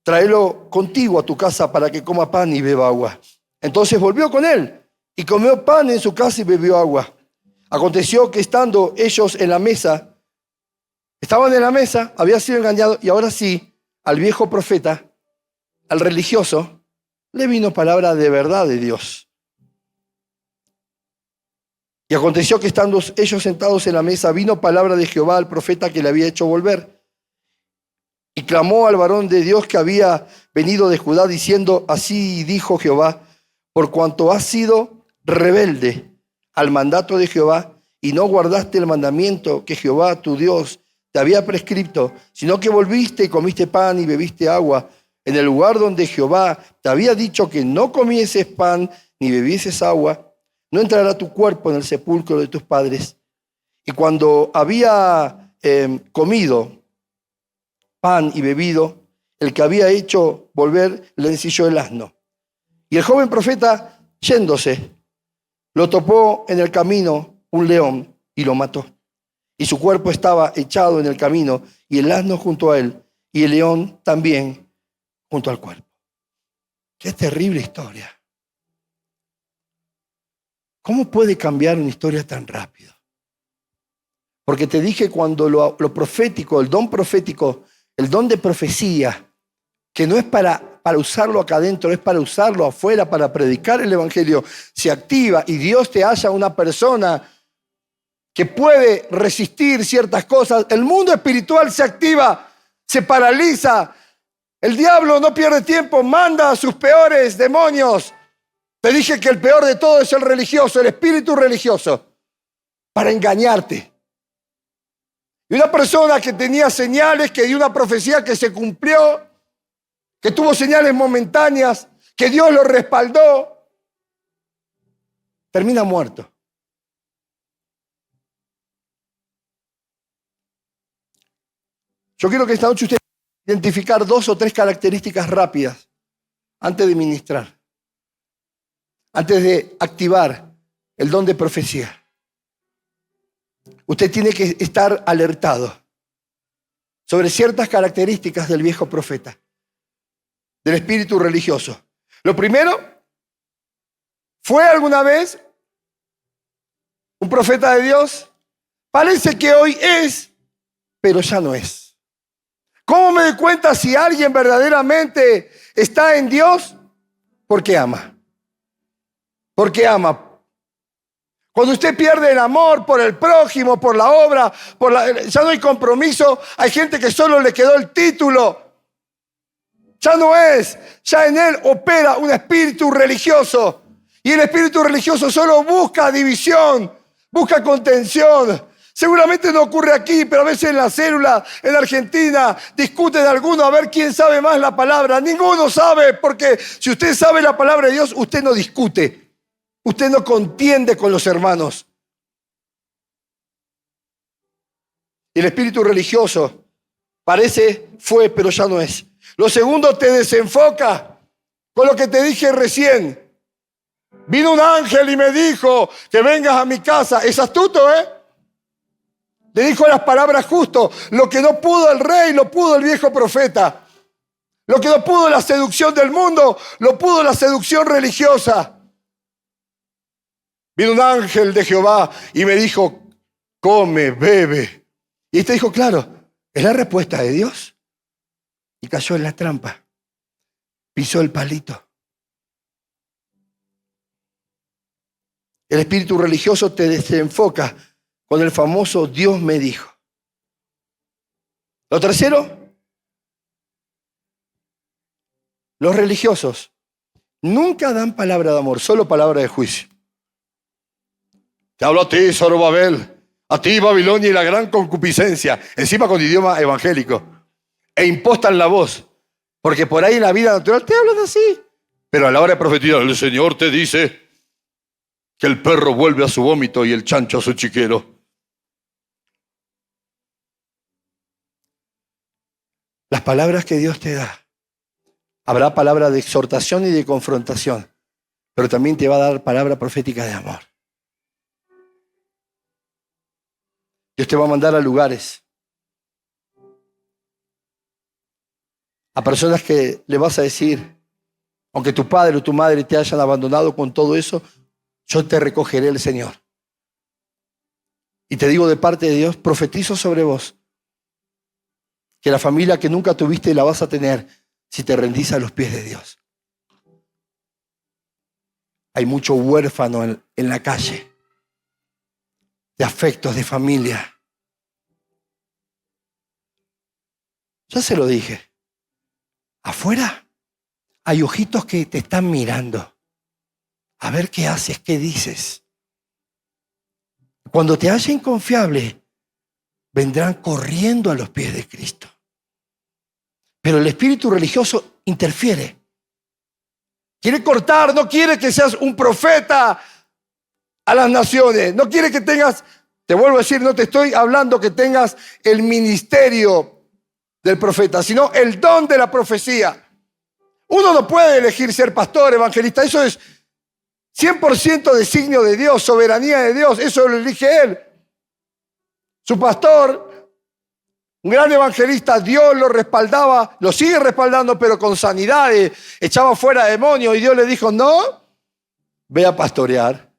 tráelo contigo a tu casa para que coma pan y beba agua. Entonces volvió con él y comió pan en su casa y bebió agua. Aconteció que estando ellos en la mesa, estaban en la mesa, había sido engañado, y ahora sí, al viejo profeta, al religioso le vino palabra de verdad de Dios. Y aconteció que estando ellos sentados en la mesa, vino palabra de Jehová al profeta que le había hecho volver. Y clamó al varón de Dios que había venido de Judá, diciendo, así dijo Jehová, por cuanto has sido rebelde al mandato de Jehová y no guardaste el mandamiento que Jehová tu Dios te había prescripto, sino que volviste y comiste pan y bebiste agua en el lugar donde Jehová te había dicho que no comieses pan ni bebieses agua, no entrará tu cuerpo en el sepulcro de tus padres. Y cuando había comido pan y bebido, el que había hecho volver le ensilló el asno. Y el joven profeta, yéndose, lo topó en el camino un león y lo mató. Y su cuerpo estaba echado en el camino, y el asno junto a él, y el león también junto al cuerpo. Qué terrible historia. ¿Cómo puede cambiar una historia tan rápido? Porque te dije cuando lo profético, el don profético, el don de profecía, que no es para usarlo acá adentro, es para usarlo afuera, para predicar el evangelio, se activa y Dios te hace una persona que puede resistir ciertas cosas. El mundo espiritual se activa, se paraliza. El diablo no pierde tiempo, manda a sus peores demonios. Te dije que el peor de todo es el religioso, el espíritu religioso, para engañarte. Y una persona que tenía señales, que dio una profecía que se cumplió, que tuvo señales momentáneas, que Dios lo respaldó, termina muerto. Yo quiero que esta noche usted identificar 2 o 3 características rápidas antes de ministrar, antes de activar el don de profecía. Usted tiene que estar alertado sobre ciertas características del viejo profeta, del espíritu religioso. Lo primero, ¿fue alguna vez un profeta de Dios? Parece que hoy es, pero ya no es. ¿Cómo me doy cuenta si alguien verdaderamente está en Dios? Porque ama. Porque ama. Cuando usted pierde el amor por el prójimo, por la obra, ya no hay compromiso. Hay gente que solo le quedó el título. Ya no es. Ya en él opera un espíritu religioso. Y el espíritu religioso solo busca división, busca contención. Seguramente no ocurre aquí, pero a veces en la célula, en Argentina, discuten de alguno a ver quién sabe más la palabra. Ninguno sabe, porque si usted sabe la palabra de Dios, usted no discute. Usted no contiende con los hermanos. Y el espíritu religioso parece, fue, pero ya no es. Lo segundo, te desenfoca con lo que te dije recién. Vino un ángel y me dijo que vengas a mi casa. Es astuto, ¿eh? Le dijo las palabras justo. Lo que no pudo el rey, lo pudo el viejo profeta. Lo que no pudo la seducción del mundo, lo pudo la seducción religiosa. Vino un ángel de Jehová y me dijo, come, bebe. Y este dijo, claro, es la respuesta de Dios. Y cayó en la trampa. Pisó el palito. El espíritu religioso te desenfoca con el famoso Dios me dijo. Lo tercero, los religiosos nunca dan palabra de amor, solo palabra de juicio. Te hablo a ti, Zorobabel, a ti, Babilonia y la gran concupiscencia, encima con idioma evangélico, e impostan la voz, porque por ahí en la vida natural te hablan así, pero a la hora de profetizar, el Señor te dice que el perro vuelve a su vómito y el chancho a su chiquero. Las palabras que Dios te da, habrá palabra de exhortación y de confrontación, pero también te va a dar palabra profética de amor. Dios te va a mandar a lugares, a personas que le vas a decir, aunque tu padre o tu madre te hayan abandonado con todo eso, yo te recogeré el Señor. Y te digo de parte de Dios, profetizo sobre vos, que la familia que nunca tuviste la vas a tener, si te rendís a los pies de Dios. Hay mucho huérfano en la calle, de afectos, de familia. Ya se lo dije. Afuera hay ojitos que te están mirando. A ver qué haces, qué dices. Cuando te hallen confiable, vendrán corriendo a los pies de Cristo. Pero el espíritu religioso interfiere. Quiere cortar, no quiere que seas un profeta a las naciones. No quiere que tengas, te vuelvo a decir, no te estoy hablando que tengas el ministerio del profeta, sino el don de la profecía. Uno no puede elegir ser pastor, evangelista. Eso es 100% designio de Dios, soberanía de Dios. Eso lo elige Él. Su pastor, un gran evangelista, Dios lo respaldaba, lo sigue respaldando, pero con sanidades, echaba fuera demonios y Dios le dijo, no, ve a pastorear.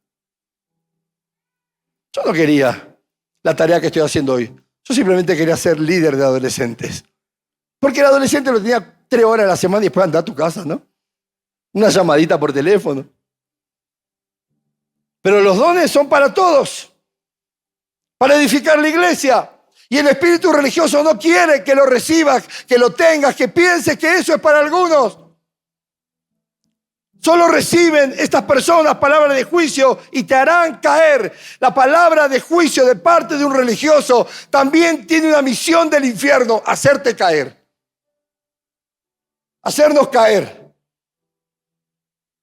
Yo no quería la tarea que estoy haciendo hoy. Yo simplemente quería ser líder de adolescentes. Porque el adolescente lo tenía 3 horas a la semana y después andar a tu casa, ¿no? Una llamadita por teléfono. Pero los dones son para todos, para edificar la iglesia. Y el espíritu religioso no quiere que lo recibas, que lo tengas, que pienses que eso es para algunos. Solo reciben estas personas palabras de juicio y te harán caer. La palabra de juicio de parte de un religioso también tiene una misión del infierno, hacerte caer. Hacernos caer.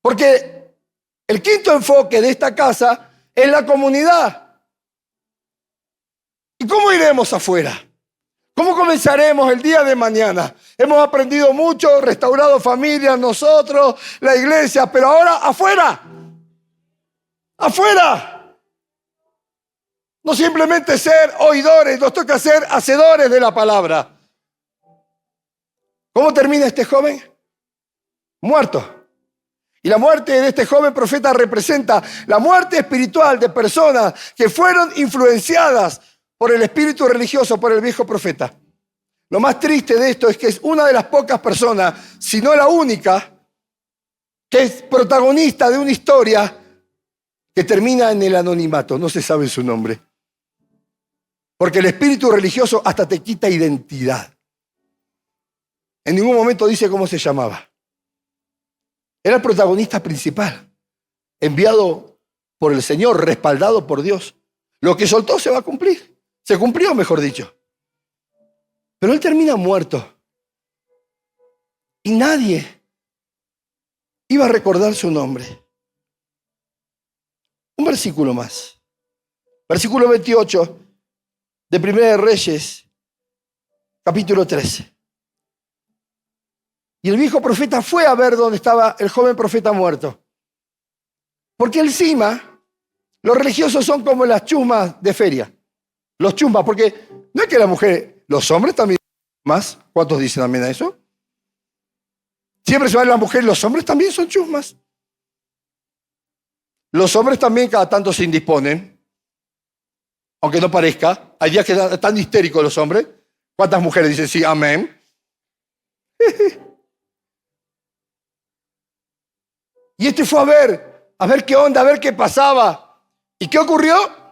Porque el quinto enfoque de esta casa es la comunidad. ¿Y cómo iremos afuera? ¿Cómo comenzaremos el día de mañana? Hemos aprendido mucho, restaurado familias, nosotros, la iglesia, pero ahora afuera. Afuera. No simplemente ser oidores, nos toca ser hacedores de la palabra. ¿Cómo termina este joven? Muerto. Y la muerte de este joven profeta representa la muerte espiritual de personas que fueron influenciadas por el espíritu religioso, por el viejo profeta. Lo más triste de esto es que es una de las pocas personas, si no la única, que es protagonista de una historia que termina en el anonimato. No se sabe su nombre. Porque el espíritu religioso hasta te quita identidad. En ningún momento dice cómo se llamaba. Era el protagonista principal, enviado por el Señor, respaldado por Dios. Lo que soltó se va a cumplir. Se cumplió, mejor dicho. Pero él termina muerto. Y nadie iba a recordar su nombre. Un versículo más. Versículo 28 de Primera de Reyes, capítulo 13. Y el viejo profeta fue a ver dónde estaba el joven profeta muerto. Porque encima, los religiosos son como las chusmas de feria. Los chusmas, porque no es que la mujer, los hombres también más. ¿Cuántos dicen amén a eso? Siempre se van las mujeres, los hombres también son chusmas. Los hombres también cada tanto se indisponen, aunque no parezca. Hay días que están histéricos los hombres. ¿Cuántas mujeres dicen sí, amén? Y este fue a ver qué onda, a ver qué pasaba. ¿Y qué ocurrió?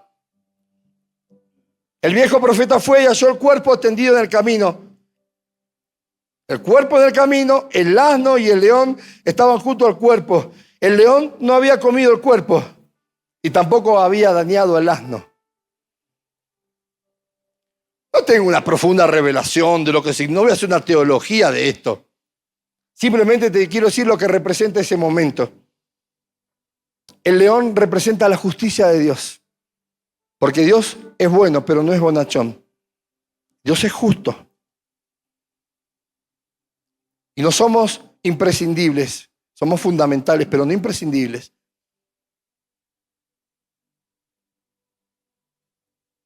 El viejo profeta fue y halló el cuerpo tendido en el camino. El cuerpo en el camino, el asno y el león estaban junto al cuerpo. El león no había comido el cuerpo y tampoco había dañado al asno. No tengo una profunda revelación de lo que significa, no voy a hacer una teología de esto. Simplemente te quiero decir lo que representa ese momento. El león representa la justicia de Dios. Porque Dios es bueno, pero no es bonachón. Dios es justo. Y no somos imprescindibles. Somos fundamentales, pero no imprescindibles.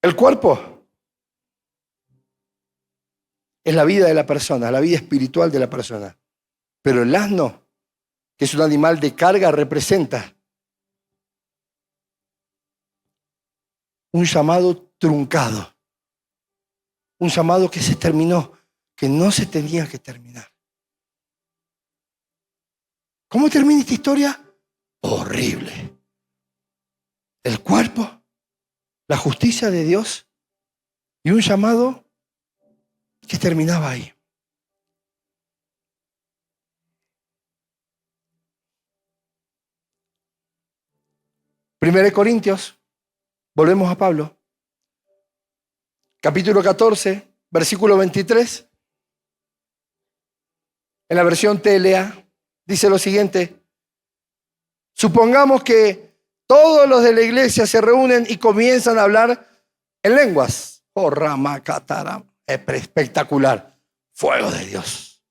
El cuerpo es la vida de la persona, la vida espiritual de la persona. Pero el asno, que es un animal de carga, representa un llamado truncado. Un llamado que se terminó, que no se tenía que terminar. ¿Cómo termina esta historia? Horrible. El cuerpo, la justicia de Dios y un llamado que terminaba ahí. 1 Corintios, volvemos a Pablo, capítulo 14, versículo 23. En la versión TLA dice lo siguiente: supongamos que todos los de la iglesia se reúnen y comienzan a hablar en lenguas. Oh, Ramakatara, espectacular, fuego de Dios.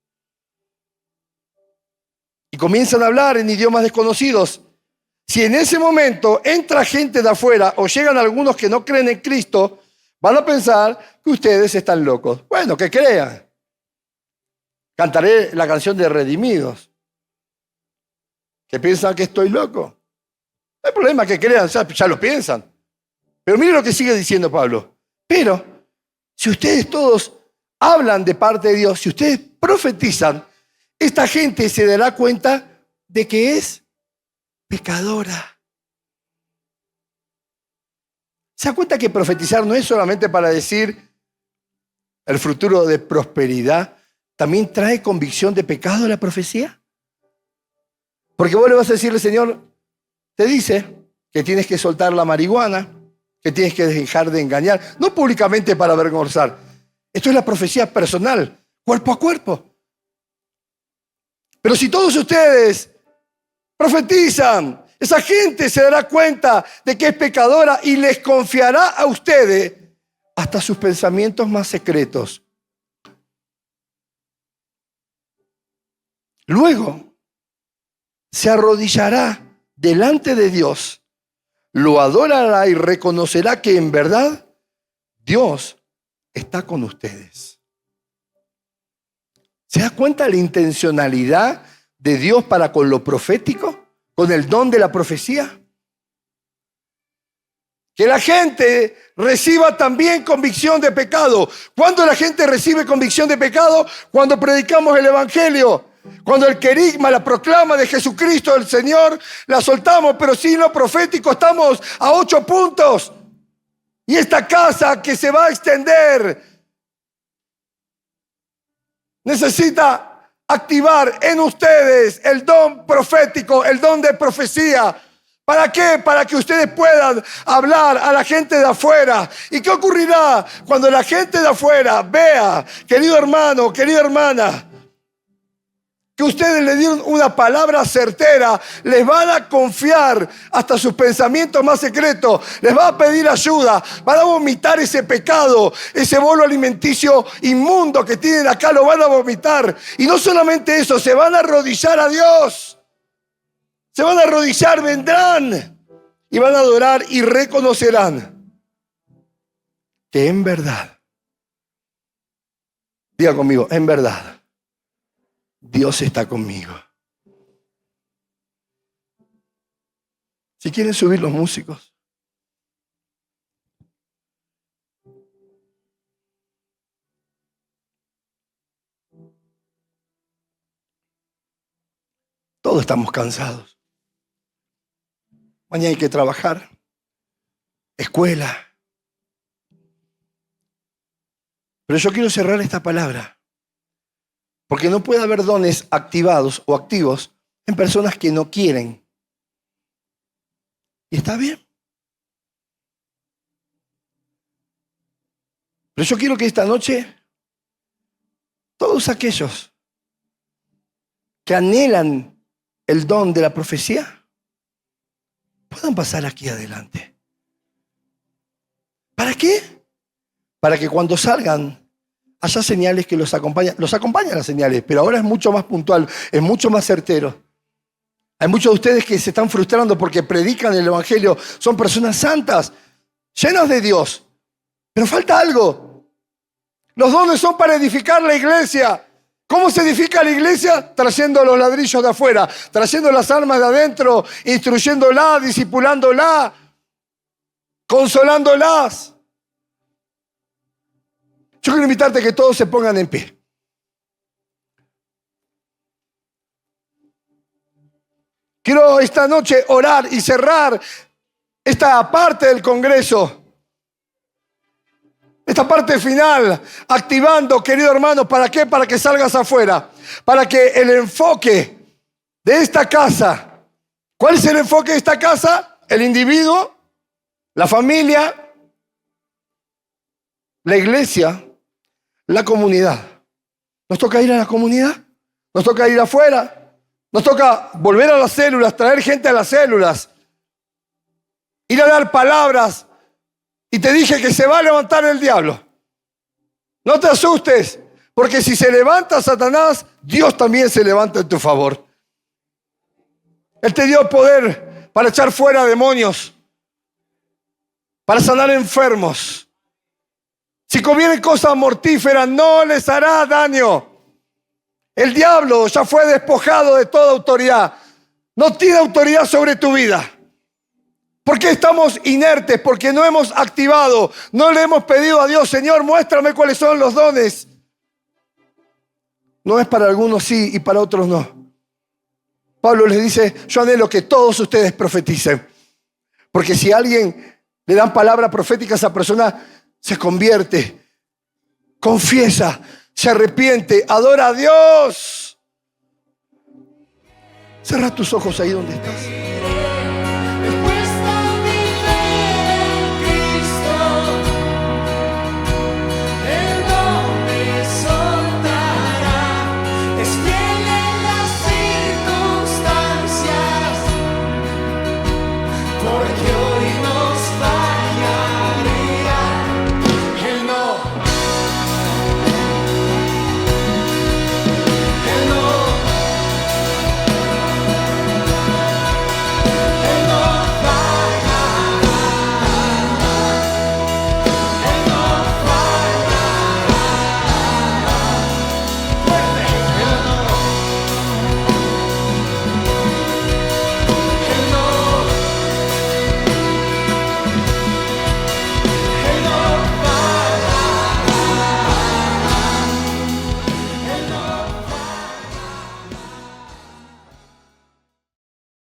Y comienzan a hablar en idiomas desconocidos. Si en ese momento entra gente de afuera o llegan algunos que no creen en Cristo, van a pensar que ustedes están locos. Bueno, que crean. Cantaré la canción de Redimidos. Que piensan que estoy loco. No hay problema que crean, ya lo piensan. Pero mire lo que sigue diciendo Pablo. Pero si ustedes todos hablan de parte de Dios, si ustedes profetizan, esta gente se dará cuenta de que es pecadora. ¿Se da cuenta que profetizar no es solamente para decir el futuro de prosperidad? ¿También trae convicción de pecado la profecía? Porque vos le vas a decirle, Señor, te dice que tienes que soltar la marihuana, que tienes que dejar de engañar, no públicamente para avergonzar. Esto es la profecía personal, cuerpo a cuerpo. Pero si todos ustedes profetizan, esa gente se dará cuenta de que es pecadora y les confiará a ustedes hasta sus pensamientos más secretos. Luego se arrodillará delante de Dios, lo adorará y reconocerá que en verdad Dios está con ustedes. ¿Se da cuenta la intencionalidad de Dios para con lo profético? Con el don de la profecía. Que la gente reciba también convicción de pecado. ¿Cuándo la gente recibe convicción de pecado? Cuando predicamos el evangelio. Cuando el querigma, la proclama de Jesucristo el Señor, la soltamos, pero sin lo profético estamos a 8 puntos. Y esta casa que se va a extender necesita activar en ustedes el don profético, el don de profecía. ¿Para qué? Para que ustedes puedan hablar a la gente de afuera. ¿Y qué ocurrirá cuando la gente de afuera vea, querido hermano, querida hermana, que ustedes le dieron una palabra certera? Les van a confiar hasta sus pensamientos más secretos. Les va a pedir ayuda. Van a vomitar ese pecado, ese bolo alimenticio inmundo que tienen acá, lo van a vomitar. Y no solamente eso, se van a arrodillar a Dios. Se van a arrodillar, vendrán y van a adorar y reconocerán que en verdad, diga conmigo, en verdad, Dios está conmigo. Si quieren subir los músicos. Todos estamos cansados. Mañana hay que trabajar, escuela. Pero yo quiero cerrar esta palabra. Porque no puede haber dones activados o activos en personas que no quieren. Y está bien. Pero yo quiero que esta noche todos aquellos que anhelan el don de la profecía puedan pasar aquí adelante. ¿Para qué? Para que cuando salgan haya señales que los acompañan. Los acompañan las señales, pero ahora es mucho más puntual, es mucho más certero. Hay muchos de ustedes que se están frustrando porque predican el evangelio. Son personas santas, llenas de Dios. Pero falta algo. Los dones son para edificar la iglesia. ¿Cómo se edifica la iglesia? Trayendo los ladrillos de afuera, trayendo las armas de adentro, instruyéndola, discipulándola, consolándolas. Yo quiero invitarte a que todos se pongan en pie. Quiero esta noche orar y cerrar esta parte del Congreso. Esta parte final, activando, querido hermano, ¿para qué? Para que salgas afuera. Para que el enfoque de esta casa, ¿cuál es el enfoque de esta casa? El individuo, la familia, la iglesia, la comunidad. Nos toca ir a la comunidad, nos toca ir afuera, nos toca volver a las células, traer gente a las células, ir a dar palabras. Y te dije que se va a levantar el diablo. No te asustes, porque si se levanta Satanás, Dios también se levanta en tu favor. Él te dio poder para echar fuera demonios, para sanar enfermos. Si comieren cosas mortíferas, no les hará daño. El diablo ya fue despojado de toda autoridad. No tiene autoridad sobre tu vida. ¿Por qué estamos inertes? Porque no hemos activado, no le hemos pedido a Dios, Señor, muéstrame cuáles son los dones. No es para algunos sí y para otros no. Pablo les dice, yo anhelo que todos ustedes profeticen. Porque si a alguien le dan palabra profética, esa persona se convierte, confiesa, se arrepiente, adora a Dios. Cierra tus ojos ahí donde estás.